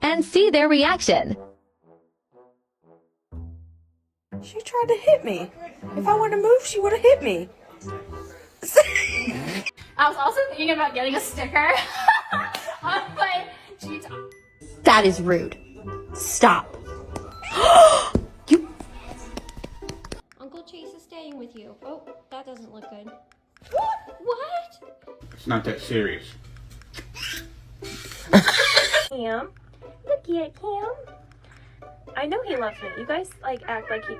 And see their reaction. She tried to hit me. If I wanted to move, she would have hit me. I was also thinking about getting a sticker on my jeans. That is rude. Stop. You. Uncle Chase is staying with you. Oh, that doesn't look good. What? It's not that serious. Cam, look at Cam. I know he loves me. You guys like act like he